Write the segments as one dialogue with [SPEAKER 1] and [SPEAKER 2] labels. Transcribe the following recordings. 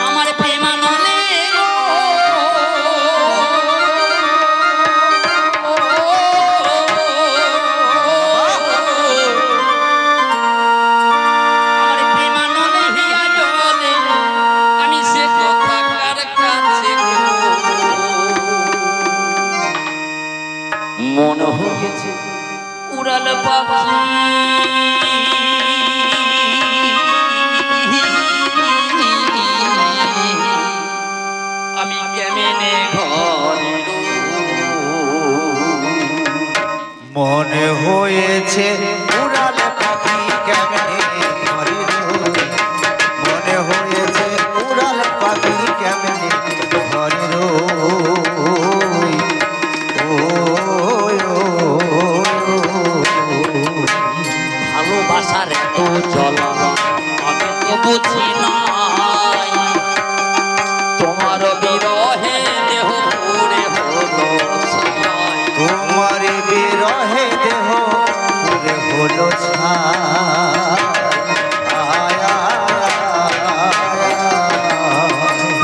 [SPEAKER 1] আমার প্রেমানলে আমার প্রেমানলে হিয়া জলে আমি সে কোথাকার কাছে মন হয়েছে উড়াল পাখি আমি কেমনে ঘরে
[SPEAKER 2] মনে হয়েছে উড়াল পাখি কেমনে ঘরে মনে হয়েছে উড়াল পাখি কেমনে ঘরে
[SPEAKER 1] ভালোবাসার এত জ্বালা আমি তো বুঝি নাই তোমার বিরহে দেহ পুরে হলো ছাই
[SPEAKER 2] তোমার বিরহে দেহ পুরে হলো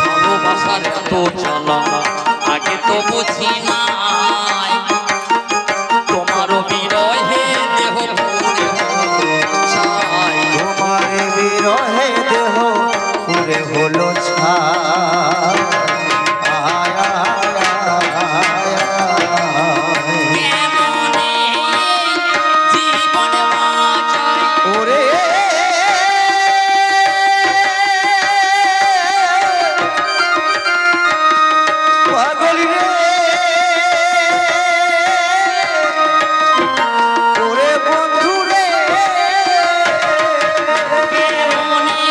[SPEAKER 1] ভালোবাসার এত জ্বালা আগে তো বুঝি নাই তোমার বিরহে দেহ পুরে হলো ছাই
[SPEAKER 2] তোমার বিরহে দেহ পুরে হলো
[SPEAKER 1] কেমনে জীবন বাঁচাই
[SPEAKER 2] ওরে পাগলি রে ওরে বন্ধু রে
[SPEAKER 1] কেমনে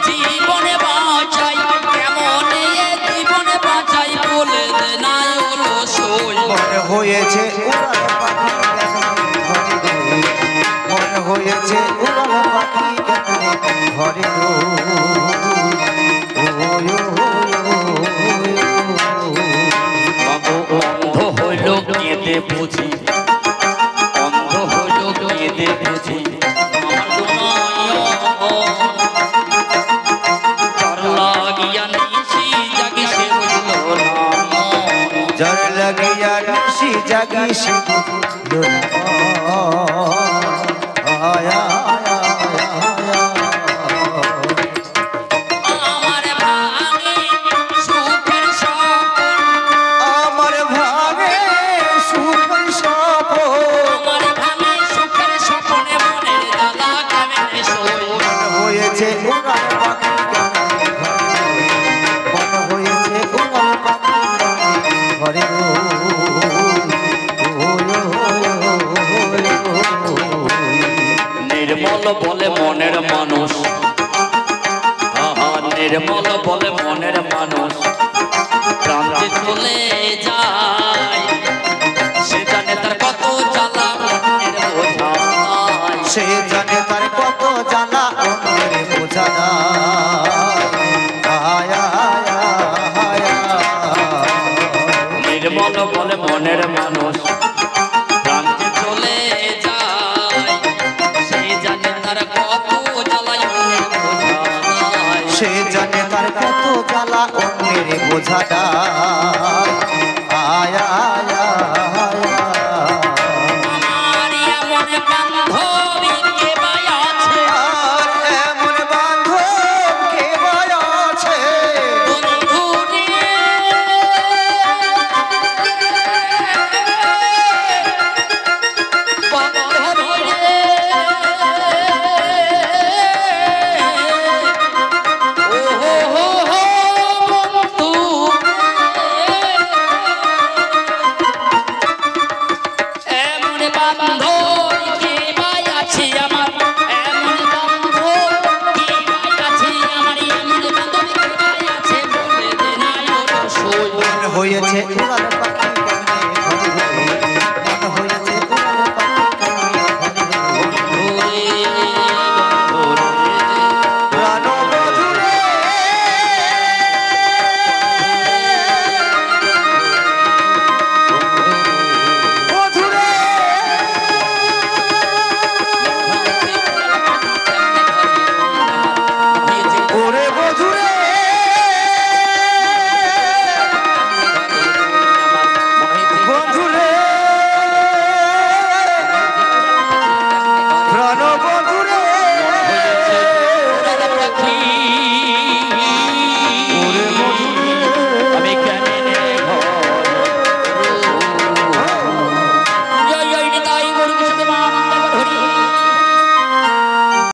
[SPEAKER 1] জীবনে বাঁচাই কেমনে জীবনে বাঁচাই বলে দে নাই হলো সই
[SPEAKER 2] মনে হয়েছে উড়াল পাখি কেমনে ঘরে মনে হয়েছে উড়াল পাখি কেমনে ঘরে
[SPEAKER 1] অন্ধ হইল কেঁদে বুঝি অন্ধ হইল কেঁদে বুঝি তার লাগিয়া নিশি জাগি সে বুঝল না
[SPEAKER 2] জল লাগিয়া নিশি জাগি সে
[SPEAKER 1] আমার ভাঙে সুখের স্বপ্ন
[SPEAKER 2] আমার ভাগে সুখের স্বপ্ন
[SPEAKER 1] আমার ভাঙে সুখের স্বপ্নে মনের জ্বালা কেমনে সই
[SPEAKER 2] হয়েছে উড়াল পাখি মনে হয়েছে উড়াল পাখি ঘরে
[SPEAKER 1] নির্মল বলে মনের মানুষ নির্মল বলে মনের মানুষ প্রান্তে চলে যায় সে জানে তার কত জ্বালা মনের বোঝা নাই।
[SPEAKER 2] সে জানে তার কত জ্বালা অন্যের বোঝা
[SPEAKER 1] নির্মল বলে মনের মানুষ প্রান্তে চলে যায় সে জানে তার কত জ্বালা অন্যের বোঝা নাই।
[SPEAKER 2] সে জানে তার কত জ্বালা অন্যের বোঝা
[SPEAKER 1] আমার এমন বান্ধবী কে বা আছে
[SPEAKER 2] আর এমন বান্ধব কে বা আছে
[SPEAKER 1] বন্ধু রে বান্ধবী রে ও হো হো হো বন্ধু এমন বান্ধবী কে বা আছে আমার এমন বান্ধবী কে বা আছে আমার এমন বান্ধবী কে বা আছে বলে দে না ওর সই
[SPEAKER 2] হয়েছে উড়াল